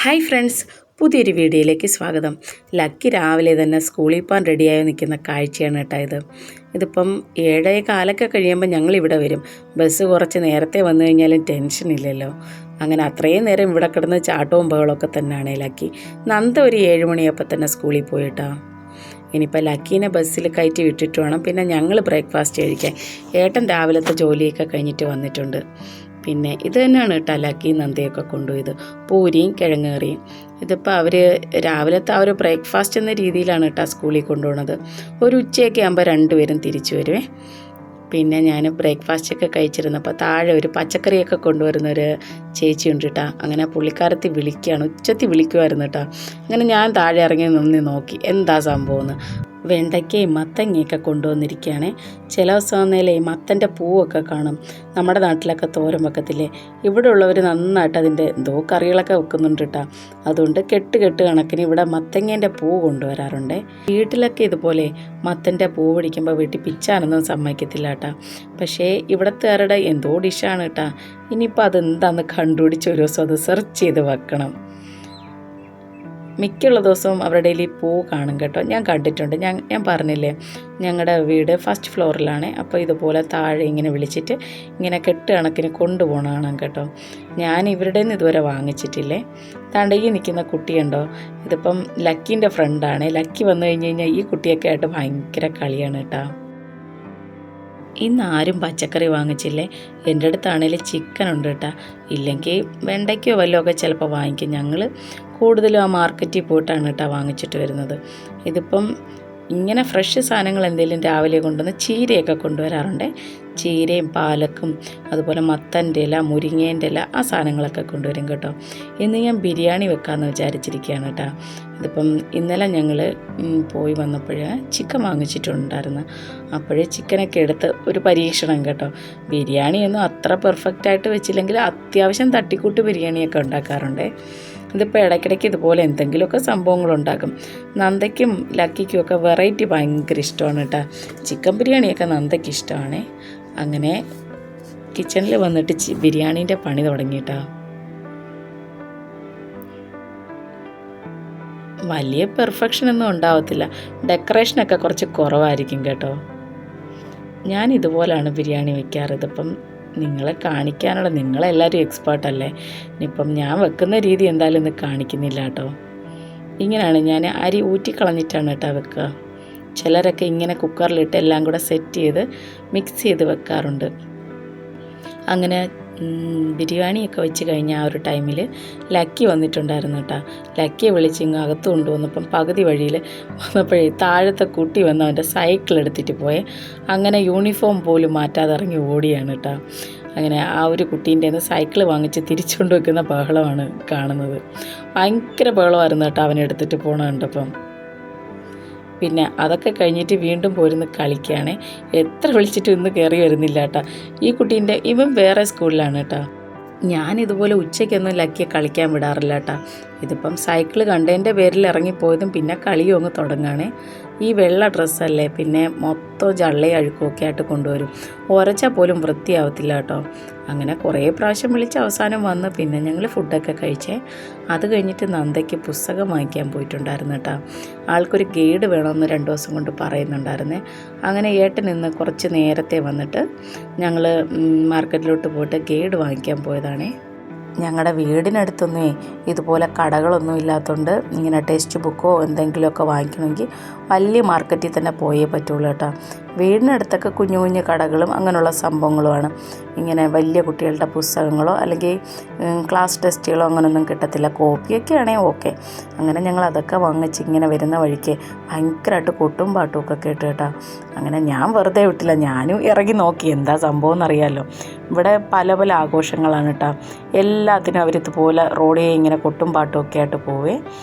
Hi friends, പുതിയൊരു വീഡിയോയിലേക്ക് സ്വാഗതം. ലക്കി രാവിലെ തന്നെ സ്കൂളിൽ പോകാൻ റെഡിയായി നിൽക്കുന്ന കാഴ്ചയാണ് കേട്ടോ ഇത്. ഇതിപ്പം 7:15 കഴിയുമ്പോൾ ഞങ്ങളിവിടെ വരും. ബസ് കുറച്ച് നേരത്തെ വന്നു കഴിഞ്ഞാലും ടെൻഷനില്ലല്ലോ. അങ്ങനെ അത്രയും നേരം ഇവിടെ കിടന്ന് ചാട്ടവും ബഹളമൊക്കെ തന്നെയാണ് ലക്കി. നന്ദ ഒരു 7 മണിയപ്പോൾ തന്നെ സ്കൂളിൽ പോയിട്ടാ. ഇനിയിപ്പോൾ ലക്കീനെ ബസ്സിൽ കയറ്റി വിട്ടിട്ട് വേണം പിന്നെ ഞങ്ങൾ ബ്രേക്ക്ഫാസ്റ്റ് കഴിക്കാൻ. ഏട്ടൻ രാവിലത്തെ ജോലിയൊക്കെ കഴിഞ്ഞിട്ട് വന്നിട്ടുണ്ട്. പിന്നെ ഇത് തന്നെയാണ് കേട്ടോ ലക്കി നന്ദയൊക്കെ കൊണ്ടുപോയത്, പൂരിയും കിഴങ്ങേറിയും. ഇതിപ്പോൾ അവർ രാവിലത്തെ ആ ഒരു ബ്രേക്ക്ഫാസ്റ്റ് എന്ന രീതിയിലാണ് കേട്ടോ സ്കൂളിൽ കൊണ്ടുപോകുന്നത്. ഒരു ഉച്ചയൊക്കെ ആകുമ്പോൾ രണ്ടുപേരും തിരിച്ചു വരുവേ. പിന്നെ ഞാൻ ബ്രേക്ക്ഫാസ്റ്റൊക്കെ കഴിച്ചിരുന്നപ്പോൾ താഴെ ഒരു പച്ചക്കറിയൊക്കെ കൊണ്ടുവരുന്നൊരു ചേച്ചി ഉണ്ട് കേട്ടോ. അങ്ങനെ പുള്ളിക്കാരത്തി വിളിക്കുകയാണ്, ഉച്ചത്തിൽ വിളിക്കുമായിരുന്നു കേട്ടോ. അങ്ങനെ ഞാൻ താഴെ ഇറങ്ങി നിന്ന് നോക്കി എന്താ സംഭവമെന്ന്. വെണ്ടയ്ക്കയും മത്തങ്ങയൊക്കെ കൊണ്ടുവന്നിരിക്കുകയാണ്. ചില ദിവസം വന്നേലേ മത്തൻ്റെ പൂവൊക്കെ കാണും. നമ്മുടെ നാട്ടിലൊക്കെ തോരൻ വെക്കത്തില്ലേ, ഇവിടെ ഉള്ളവർ നന്നായിട്ട് അതിൻ്റെ എന്തോ കറികളൊക്കെ വെക്കുന്നുണ്ട് കേട്ടോ. അതുകൊണ്ട് കെട്ട് കണക്കിന് ഇവിടെ മത്തങ്ങേൻ്റെ പൂ കൊണ്ടുവരാറുണ്ട്. വീട്ടിലൊക്കെ ഇതുപോലെ മത്തൻ്റെ പൂ പിടിക്കുമ്പോൾ വീട്ടിൽ പിച്ചാനൊന്നും സമ്മതിക്കത്തില്ല കേട്ടോ. പക്ഷേ ഇവിടത്തുകാരുടെ എന്തോ ഡിഷാണ് കേട്ടോ. ഇനിയിപ്പോൾ അതെന്താണെന്ന് കണ്ടുപിടിച്ച് ഒരു ദിവസം അത് സെർച്ച് ചെയ്ത് വെക്കണം. മിക്കുള്ള ദിവസവും അവരുടെ ഈ പൂ കാണും കേട്ടോ. ഞാൻ കണ്ടിട്ടുണ്ട്. ഞാൻ പറഞ്ഞില്ലേ, ഞങ്ങളുടെ വീട് ഫസ്റ്റ് ഫ്ലോറിലാണ്. അപ്പോൾ ഇതുപോലെ താഴെ ഇങ്ങനെ വിളിച്ചിട്ട് ഇങ്ങനെ കെട്ട് കണക്കിന് കൊണ്ടുപോകണം കേട്ടോ. ഞാൻ ഇവരുടെ നിന്ന് ഇതുവരെ വാങ്ങിച്ചിട്ടില്ലേ. താണ്ട ഈ നിൽക്കുന്ന കുട്ടിയുണ്ടോ, ഇതിപ്പം ലക്കീൻ്റെ ഫ്രണ്ടാണ്. ലക്കി വന്നു കഴിഞ്ഞ് കഴിഞ്ഞാൽ ഈ കുട്ടിയൊക്കെ ആയിട്ട് ഭയങ്കര കളിയാണ് കേട്ടോ. ഇന്ന് ആരും പച്ചക്കറി വാങ്ങിച്ചില്ലേ. എൻ്റെ അടുത്താണെങ്കിൽ ചിക്കൻ ഉണ്ട് കേട്ടോ. ഇല്ലെങ്കിൽ വെണ്ടയ്ക്കോ വല്ലതുമൊക്കെ ചിലപ്പോൾ വാങ്ങിക്കും. ഞങ്ങൾ കൂടുതലും ആ മാർക്കറ്റിൽ പോയിട്ടാണ് കേട്ടോ വാങ്ങിച്ചിട്ട് വരുന്നത്. ഇതിപ്പം ഇങ്ങനെ ഫ്രഷ് സാധനങ്ങൾ എന്തെങ്കിലും രാവിലെ കൊണ്ടുവന്ന് ചീരയൊക്കെ കൊണ്ടുവരാറുണ്ട്. ചീരയും പാലക്കും അതുപോലെ മത്തൻ്റെ ഇല, മുരിങ്ങേൻ്റെ ഇല, ആ സാധനങ്ങളൊക്കെ കൊണ്ടുവരും കേട്ടോ. ഇന്ന് ഞാൻ ബിരിയാണി വെക്കാമെന്ന് വിചാരിച്ചിരിക്കുകയാണ് കേട്ടോ. ഇതിപ്പം ഇന്നലെ ഞങ്ങൾ പോയി വന്നപ്പോൾ ചിക്കൻ വാങ്ങിച്ചിട്ടുണ്ടായിരുന്നു. അപ്പോഴേ ചിക്കനൊക്കെ എടുത്ത് ഒരു പരീക്ഷണം കേട്ടോ. ബിരിയാണിയൊന്നും അത്ര പെർഫെക്റ്റായിട്ട് വെച്ചില്ലെങ്കിൽ അത്യാവശ്യം തട്ടിക്കൂട്ട് ബിരിയാണിയൊക്കെ ഉണ്ടാക്കാറുണ്ട്. ഇതിപ്പോൾ ഇടയ്ക്കിടയ്ക്ക് ഇതുപോലെ എന്തെങ്കിലുമൊക്കെ സംഭവങ്ങളുണ്ടാക്കും. നന്ദയ്ക്കും ലക്കിക്കും ഒക്കെ വെറൈറ്റി ഭയങ്കര ഇഷ്ടമാണ് കേട്ടോ. ചിക്കൻ ബിരിയാണിയൊക്കെ നന്ദയ്ക്ക് ഇഷ്ടമാണ്. അങ്ങനെ കിച്ചണിൽ വന്നിട്ട് ബിരിയാണീൻ്റെ പണി തുടങ്ങിയിട്ടാ. വലിയ പെർഫെക്ഷനൊന്നും ഉണ്ടാവത്തില്ല, ഡെക്കറേഷനൊക്കെ കുറച്ച് കുറവായിരിക്കും കേട്ടോ. ഞാൻ ഇതുപോലാണ് ബിരിയാണി വയ്ക്കാറ്. ഇതിപ്പം നിങ്ങളെ കാണിക്കാനുള്ള, നിങ്ങളെല്ലാവരും എക്സ്പേർട്ടല്ലേ. ഇനിയിപ്പം ഞാൻ വെക്കുന്ന രീതി എന്തായാലും ഇന്ന് കാണിക്കുന്നില്ല കേട്ടോ. ഇങ്ങനെയാണ് ഞാൻ അരി ഊറ്റിക്കളഞ്ഞിട്ടാണ് കേട്ടോ വെക്കുക. ചിലരൊക്കെ ഇങ്ങനെ കുക്കറിലിട്ട് എല്ലാം കൂടെ സെറ്റ് ചെയ്ത് മിക്സ് ചെയ്ത് വെക്കാറുണ്ട്. അങ്ങനെ ബിരിയാണിയൊക്കെ വെച്ച് കഴിഞ്ഞ ആ ഒരു ടൈമിൽ ലക്കി വന്നിട്ടുണ്ടായിരുന്നു കേട്ടോ. ലക്കിയെ വിളിച്ച് ഇങ്ങ് അകത്ത് കൊണ്ടുവന്നപ്പം പകുതി വഴിയിൽ വന്നപ്പോഴേ താഴത്തെ കുട്ടി വന്ന് അവൻ്റെ സൈക്കിൾ എടുത്തിട്ട് പോയേ. അങ്ങനെ യൂണിഫോം പോലും മാറ്റാതെ ഇറങ്ങി ഓടിയാണ് കേട്ടോ. അങ്ങനെ ആ ഒരു കുട്ടീൻ്റെ നിന്ന് സൈക്കിൾ വാങ്ങിച്ച് തിരിച്ചുകൊണ്ട് വെക്കുന്ന ബഹളമാണ് കാണുന്നത്. ഭയങ്കര ബഹളമായിരുന്നു കേട്ടോ അവനെ എടുത്തിട്ട് പോകണ കണ്ടപ്പം. പിന്നെ അതൊക്കെ കഴിഞ്ഞിട്ട് വീണ്ടും പോരുന്ന് കളിക്കുകയാണ്. എത്ര വിളിച്ചിട്ടും ഇന്ന് കയറി വരുന്നില്ല കേട്ടോ. ഈ കുട്ടീൻ്റെ ഇവൻ വേറെ സ്കൂളിലാണ് കേട്ടോ. ഞാനിതുപോലെ ഉച്ചയ്ക്കൊന്നും ലക്കിയെ കളിക്കാൻ വിടാറില്ല കേട്ടോ. ഇതിപ്പം സൈക്കിൾ കണ്ടതിൻ്റെ പേരിൽ ഇറങ്ങിപ്പോയതും പിന്നെ കളിയും അങ്ങ് തുടങ്ങുകയാണേ. ഈ വെള്ള ഡ്രസ്സല്ലേ, പിന്നെ മൊത്തം ജള്ളയും അഴുക്കുമൊക്കെ ആയിട്ട് കൊണ്ടുവരും. ഉരച്ചാൽ പോലും വൃത്തിയാവത്തില്ല കേട്ടോ. അങ്ങനെ കുറേ പ്രാവശ്യം വിളിച്ച് അവസാനം വന്ന് പിന്നെ ഞങ്ങൾ ഫുഡൊക്കെ കഴിച്ചേ. അത് കഴിഞ്ഞിട്ട് നന്ദയ്ക്ക് പുസ്തകം വാങ്ങിക്കാൻ പോയിട്ടുണ്ടായിരുന്നു കേട്ടോ. ആൾക്കൊരു ഗൈഡ് വേണമെന്ന് 2 ദിവസം കൊണ്ട് പറയുന്നുണ്ടായിരുന്നേ. അങ്ങനെ ഏട്ടൻ ഇന്ന് കുറച്ച് നേരത്തെ വന്നിട്ട് ഞങ്ങൾ മാർക്കറ്റിലോട്ട് പോയിട്ട് ഗൈഡ് വാങ്ങിക്കാൻ പോയതാണേ. ഞങ്ങളുടെ വീടിനടുത്തൊന്നും ഇതുപോലെ കടകളൊന്നും ഇല്ലാത്തതുകൊണ്ട് ഇങ്ങനെ ടെക്സ്റ്റ് ബുക്കോ എന്തെങ്കിലുമൊക്കെ വാങ്ങിക്കണമെങ്കിൽ വലിയ മാർക്കറ്റിൽ തന്നെ പോയേ പറ്റുള്ളൂ കേട്ടോ. വീടിനടുത്തൊക്കെ കുഞ്ഞു കുഞ്ഞു കടകളും അങ്ങനെയുള്ള സംഭവങ്ങളുമാണ്. ഇങ്ങനെ വലിയ കുട്ടികളുടെ പുസ്തകങ്ങളോ അല്ലെങ്കിൽ ക്ലാസ് ടെസ്റ്റുകളോ അങ്ങനെയൊന്നും കിട്ടത്തില്ല. കോപ്പിയൊക്കെ ആണെങ്കിൽ ഓക്കെ. അങ്ങനെ ഞങ്ങൾ അതൊക്കെ വാങ്ങിച്ച് ഇങ്ങനെ വരുന്ന വഴിക്ക് ഭയങ്കരമായിട്ട് കൊട്ടും പാട്ടും ഒക്കെ കേട്ട് കേട്ടോ. അങ്ങനെ ഞാൻ വെറുതെ വിട്ടില്ല, ഞാനും ഇറങ്ങി നോക്കി എന്താ സംഭവം എന്നറിയാമല്ലോ. ഇവിടെ പല പല ആഘോഷങ്ങളാണ് കേട്ടോ. എല്ലാത്തിനും അവരിതുപോലെ റോഡിൽ ഇങ്ങനെ കൊട്ടും പാട്ടും ഒക്കെ ആയിട്ട് പോവേ.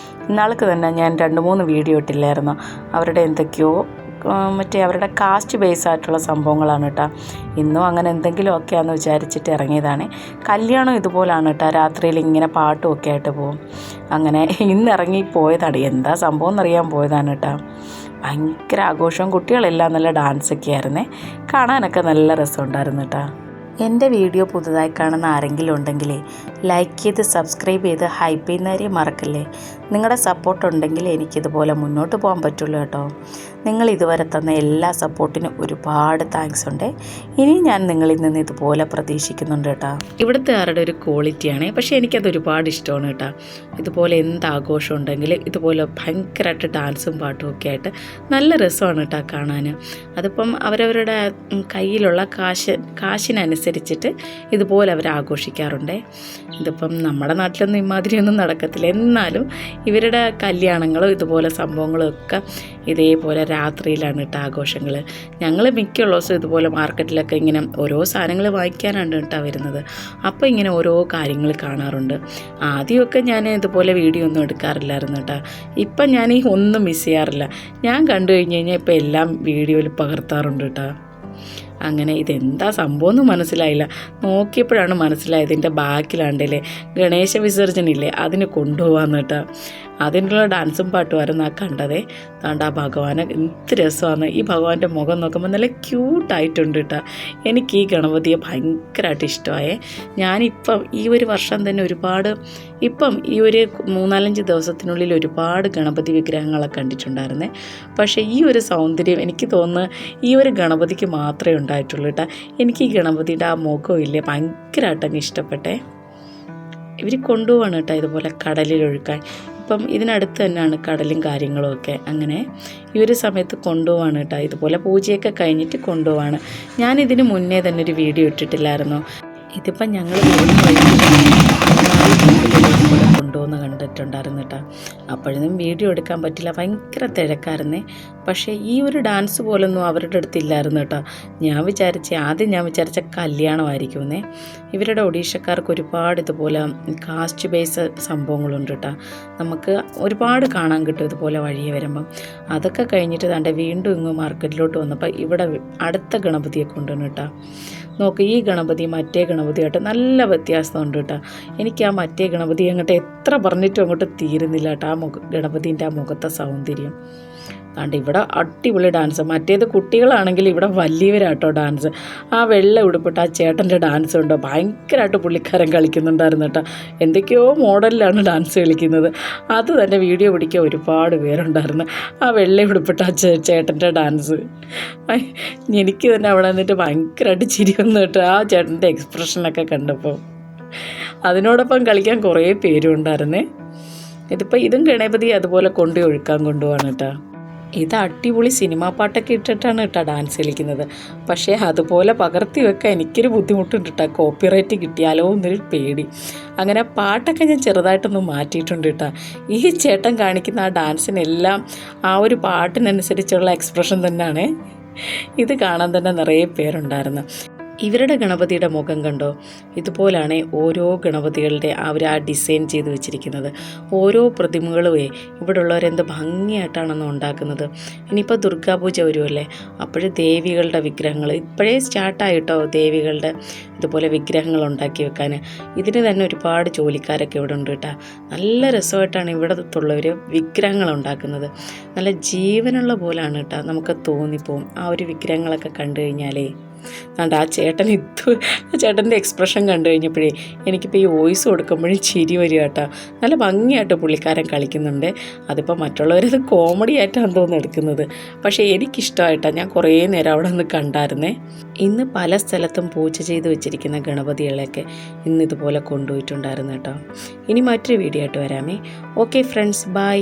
ഇന്നാൾക്ക് തന്നെ ഞാൻ 2-3 വീഡിയോ ഇട്ടില്ലായിരുന്നു. അവരുടെ എന്തൊക്കെയോ മറ്റേ അവരുടെ കാസ്റ്റ് ബേസ് ആയിട്ടുള്ള സംഭവങ്ങളാണ് കേട്ടോ. ഇന്നും അങ്ങനെ എന്തെങ്കിലും ഒക്കെയാണെന്ന് വിചാരിച്ചിട്ട് ഇറങ്ങിയതാണ്. കല്യാണം ഇതുപോലാണ് കേട്ടോ, രാത്രിയിൽ ഇങ്ങനെ പാട്ടും ഒക്കെ ആയിട്ട് പോകും. അങ്ങനെ ഇന്ന് ഇറങ്ങി പോയതാണ്, എന്താ സംഭവം എന്നറിയാൻ പോയതാണ് കേട്ടോ. ഭയങ്കര ആഘോഷവും കുട്ടികളെല്ലാം നല്ല ഡാൻസൊക്കെ ആയിരുന്നേ. കാണാനൊക്കെ നല്ല രസമുണ്ടായിരുന്നു കേട്ടോ. എൻ്റെ വീഡിയോ പുതുതായി കാണുന്ന ആരെങ്കിലും ഉണ്ടെങ്കിലേ ലൈക്ക് ചെയ്ത് സബ്സ്ക്രൈബ് ചെയ്ത് ഹൈപ്പ് ചെയ്യുന്നവരെ മറക്കല്ലേ. നിങ്ങളുടെ സപ്പോർട്ട് ഉണ്ടെങ്കിൽ എനിക്കിതുപോലെ മുന്നോട്ട് പോകാൻ പറ്റുള്ളൂ കേട്ടോ. നിങ്ങൾ ഇതുവരെ തന്ന എല്ലാ സപ്പോർട്ടിനും ഒരുപാട് താങ്ക്സ് ഉണ്ട്. ഇനി ഞാൻ നിങ്ങളിൽ നിന്ന് ഇതുപോലെ പ്രതീക്ഷിക്കുന്നുണ്ട് കേട്ടോ. ഇവിടുത്തെ ആരുടെ ഒരു ക്വാളിറ്റിയാണ്, പക്ഷേ എനിക്കത് ഒരുപാട് ഇഷ്ടമാണ് കേട്ടോ. ഇതുപോലെ എന്ത് ആഘോഷം ഉണ്ടെങ്കിൽ ഇതുപോലെ ഭയങ്കരമായിട്ട് ഡാൻസും പാട്ടും ഒക്കെ ആയിട്ട് നല്ല രസമാണ് കേട്ടോ കാണാൻ. അതിപ്പം അവരവരുടെ കയ്യിലുള്ള കാശിനനുസരിച്ചിട്ട് ഇതുപോലെ അവർ ആഘോഷിക്കാറുണ്ട്. ഇതിപ്പം നമ്മുടെ നാട്ടിലൊന്നും ഇമാതിരിയൊന്നും നടക്കത്തില്ല. എന്നാലും ഇവരുടെ കല്യാണങ്ങളും ഇതുപോലെ സംഭവങ്ങളും ഒക്കെ ഇതേപോലെ രാത്രിയിലാണ് കേട്ടോ ആഘോഷങ്ങൾ. ഞങ്ങൾ മിക്കുള്ള ദിവസം ഇതുപോലെ മാർക്കറ്റിലൊക്കെ ഇങ്ങനെ ഓരോ സാധനങ്ങൾ വാങ്ങിക്കാനാണ് കേട്ടോ വരുന്നത്. അപ്പോൾ ഇങ്ങനെ ഓരോ കാര്യങ്ങൾ കാണാറുണ്ട്. ആദ്യമൊക്കെ ഞാൻ ഇതുപോലെ വീഡിയോ ഒന്നും എടുക്കാറില്ലായിരുന്നു കേട്ടോ. ഇപ്പം ഞാൻ ഈ ഒന്നും മിസ് ചെയ്യാറില്ല. ഞാൻ കണ്ടു കഴിഞ്ഞ് കഴിഞ്ഞാൽ ഇപ്പം എല്ലാം വീഡിയോയിൽ പകർത്താറുണ്ട് കേട്ടോ. അങ്ങനെ ഇതെന്താ സംഭവം എന്ന് മനസ്സിലായില്ല. നോക്കിയപ്പോഴാണ് മനസ്സിലായത് ഇതിൻ്റെ ബാക്കിലാണ്ടല്ലേ ഗണേശ വിസർജനയില്ലേ അതിന് കൊണ്ടുപോകാമെന്ന് കേട്ടോ. അതിനുള്ള ഡാൻസും പാട്ടുമായിരുന്നു ആ കണ്ടതേ. താണ്ട് ആ ഭഗവാനെ എന്ത് രസമാണ്. ഈ ഭഗവാന്റെ മുഖം നോക്കുമ്പോൾ നല്ല ക്യൂട്ടായിട്ടുണ്ട് കേട്ടോ. എനിക്ക് ഈ ഗണപതിയെ ഭയങ്കരമായിട്ട് ഇഷ്ടമായേ. ഞാനിപ്പം ഈ ഒരു വർഷം തന്നെ ഇപ്പം ഈ ഒരു 3-4 ദിവസത്തിനുള്ളിൽ ഒരുപാട് ഗണപതി വിഗ്രഹങ്ങളൊക്കെ കണ്ടിട്ടുണ്ടായിരുന്നേ. പക്ഷേ ഈ ഒരു സൗന്ദര്യം എനിക്ക് തോന്നുന്നു ഈ ഒരു ഗണപതിക്ക് മാത്രമേ ഉണ്ടായിട്ടുള്ളൂ കേട്ടോ. എനിക്ക് ഈ ഗണപതിയുടെ ആ മുഖമില്ലേ ഭയങ്കരമായിട്ടങ്ങ് ഇഷ്ടപ്പെട്ടേ. ഇവർ കൊണ്ടുപോവാണ് കേട്ടോ ഇതുപോലെ കടലിലൊഴുക്കാൻ. ഇപ്പം ഇതിനടുത്ത് തന്നെയാണ് കടലും കാര്യങ്ങളും ഒക്കെ. അങ്ങനെ ഈ ഒരു സമയത്ത് കൊണ്ടുപോവാണ് കേട്ടോ. ഇതുപോലെ പൂജയൊക്കെ കഴിഞ്ഞിട്ട് കൊണ്ടുപോവാണ്. ഞാനിതിന് മുന്നേ തന്നെ ഒരു വീഡിയോ ഇട്ടിട്ടില്ലായിരുന്നു. ഇതിപ്പം ഞങ്ങൾ കൊണ്ടുവന്ന് കണ്ടിട്ടുണ്ടായിരുന്നു കേട്ടോ. അപ്പോഴൊന്നും വീഡിയോ എടുക്കാൻ പറ്റില്ല, ഭയങ്കര തിരക്കായിരുന്നേ. പക്ഷേ ഈ ഒരു ഡാൻസ് പോലൊന്നും അവരുടെ അടുത്തില്ലായിരുന്നു കേട്ടോ. ആദ്യം ഞാൻ വിചാരിച്ച കല്യാണമായിരിക്കുമെന്നേ. ഇവരുടെ ഒഡീഷക്കാർക്ക് ഒരുപാട് ഇതുപോലെ കാസ്റ്റ് ബേസ് സംഭവങ്ങളുണ്ട് കേട്ടോ. നമുക്ക് ഒരുപാട് കാണാൻ കിട്ടും ഇതുപോലെ വഴിയെ വരുമ്പം. അതൊക്കെ കഴിഞ്ഞിട്ട് താണ്ടെ വീണ്ടും ഇങ്ങ് മാർക്കറ്റിലോട്ട് വന്നപ്പോൾ ഇവിടെ അടുത്ത ഗണപതിയെ കൊണ്ടുവന്നു കേട്ടോ. നോക്ക്, ഈ ഗണപതി മറ്റേ ഗണപതിയായിട്ട് നല്ല വ്യത്യാസമുണ്ട് കേട്ടോ. എനിക്ക് ആ മറ്റേ ഗണപതി അങ്ങോട്ട് എത്ര പറഞ്ഞിട്ടും അങ്ങോട്ട് തീരുന്നില്ല കേട്ടോ. ആ ഗണപതിൻ്റെ ആ മുഖത്തെ സൗന്ദര്യം. അതുകൊണ്ട് ഇവിടെ അടിപൊളി ഡാൻസ്. മറ്റേത് കുട്ടികളാണെങ്കിൽ ഇവിടെ വലിയവരാട്ടോ ഡാൻസ്. ആ വെള്ള ഉടുപ്പിട്ട് ആ ചേട്ടൻ്റെ ഡാൻസ് ഉണ്ടോ ഭയങ്കരമായിട്ട് പുള്ളിക്കാരൻ കളിക്കുന്നുണ്ടായിരുന്നു കേട്ടോ. എന്തൊക്കെയോ മോഡലിലാണ് ഡാൻസ് കളിക്കുന്നത്. അത് തന്നെ വീഡിയോ പിടിക്കാൻ ഒരുപാട് പേരുണ്ടായിരുന്നു. ആ വെള്ള ഉടുപ്പിട്ട് ആ ചേട്ടൻ്റെ ഡാൻസ് എനിക്ക് തന്നെ അവിടെ നിന്നിട്ട് ഭയങ്കരമായിട്ട് ചിരി വന്നു കേട്ടോ. ആ ചേട്ടൻ്റെ എക്സ്പ്രഷനൊക്കെ കണ്ടപ്പോൾ അതിനോടൊപ്പം കളിക്കാൻ കുറേ പേരും ഉണ്ടായിരുന്നേ. ഇതും ഗണപതി അതുപോലെ ഒഴുക്കാൻ കൊണ്ടുപോവാണ് കേട്ടോ. ഇത് അടിപൊളി സിനിമാ പാട്ടൊക്കെ ഇട്ടിട്ടാണ് കേട്ടോ ഡാൻസ് കളിക്കുന്നത്. പക്ഷേ അതുപോലെ പകർത്തി വെക്കാൻ എനിക്കൊരു ബുദ്ധിമുട്ടുണ്ട് കേട്ടോ. കോപ്പിറൈറ്റ് കിട്ടിയാലോ എന്നൊരു പേടി. അങ്ങനെ പാട്ടൊക്കെ ഞാൻ ചെറുതായിട്ടൊന്ന് മാറ്റിയിട്ടുണ്ട് കേട്ടോ. ഈ ചേട്ടൻ കാണിക്കുന്ന ആ ഡാൻസിനെല്ലാം ആ ഒരു പാട്ടിനനുസരിച്ചുള്ള എക്സ്പ്രഷൻ തന്നെയാണ്. ഇത് കാണാൻ തന്നെ നിറയെ പേരുണ്ടായിരുന്നു. ഇവരുടെ ഗണപതിയുടെ മുഖം കണ്ടോ, ഇതുപോലാണ് ഓരോ ഗണപതികളുടെ അവർ ആ ഡിസൈൻ ചെയ്ത് വെച്ചിരിക്കുന്നത്. ഓരോ പ്രതിമകളുമേ ഇവിടെ ഉള്ളവരെന്ത് ഭംഗിയായിട്ടാണെന്ന് ഉണ്ടാക്കുന്നത്. ഇനിയിപ്പോൾ ദുർഗാപൂജ വരുമല്ലേ, അപ്പോഴേ ദേവികളുടെ വിഗ്രഹങ്ങൾ ഇപ്പോഴേ സ്റ്റാർട്ടായിട്ടോ ദേവികളുടെ ഇതുപോലെ വിഗ്രഹങ്ങൾ ഉണ്ടാക്കി വെക്കാൻ. ഇതിന് തന്നെ ഒരുപാട് ജോലിക്കാരൊക്കെ ഇവിടെ ഉണ്ട് കേട്ടോ. നല്ല രസമായിട്ടാണ് ഇവിടത്തുള്ളവർ വിഗ്രഹങ്ങൾ ഉണ്ടാക്കുന്നത്. നല്ല ജീവനുള്ള പോലാണ് കേട്ടോ. നമുക്ക് തോന്നിപ്പോവും ആ ഒരു വിഗ്രഹങ്ങളൊക്കെ കണ്ടു കഴിഞ്ഞാലേ. അതുകൊണ്ട് ആ ചേട്ടൻ്റെ എക്സ്പ്രഷൻ കണ്ടു കഴിഞ്ഞപ്പോഴേ എനിക്കിപ്പോൾ ഈ വോയിസ് കൊടുക്കുമ്പോഴും ചിരി വരിക കേട്ടോ. നല്ല ഭംഗിയായിട്ട് പുള്ളിക്കാരൻ കളിക്കുന്നുണ്ട്. അതിപ്പോൾ മറ്റുള്ളവരത് കോമഡി ആയിട്ടാണ് തോന്നുന്നു എടുക്കുന്നത്. പക്ഷേ എനിക്കിഷ്ടമായിട്ടാണ്. ഞാൻ കുറേ നേരം അവിടെ നിന്ന് കണ്ടായിരുന്നേ. ഇന്ന് പല സ്ഥലത്തും പൂജ ചെയ്ത് വെച്ചിരിക്കുന്ന ഗണപതികളെയൊക്കെ ഇന്നിതുപോലെ കൊണ്ടുപോയിട്ടുണ്ടായിരുന്നു കേട്ടോ. ഇനി മറ്റൊരു വീഡിയോ ആയിട്ട് വരാമേ. Okay friends, by.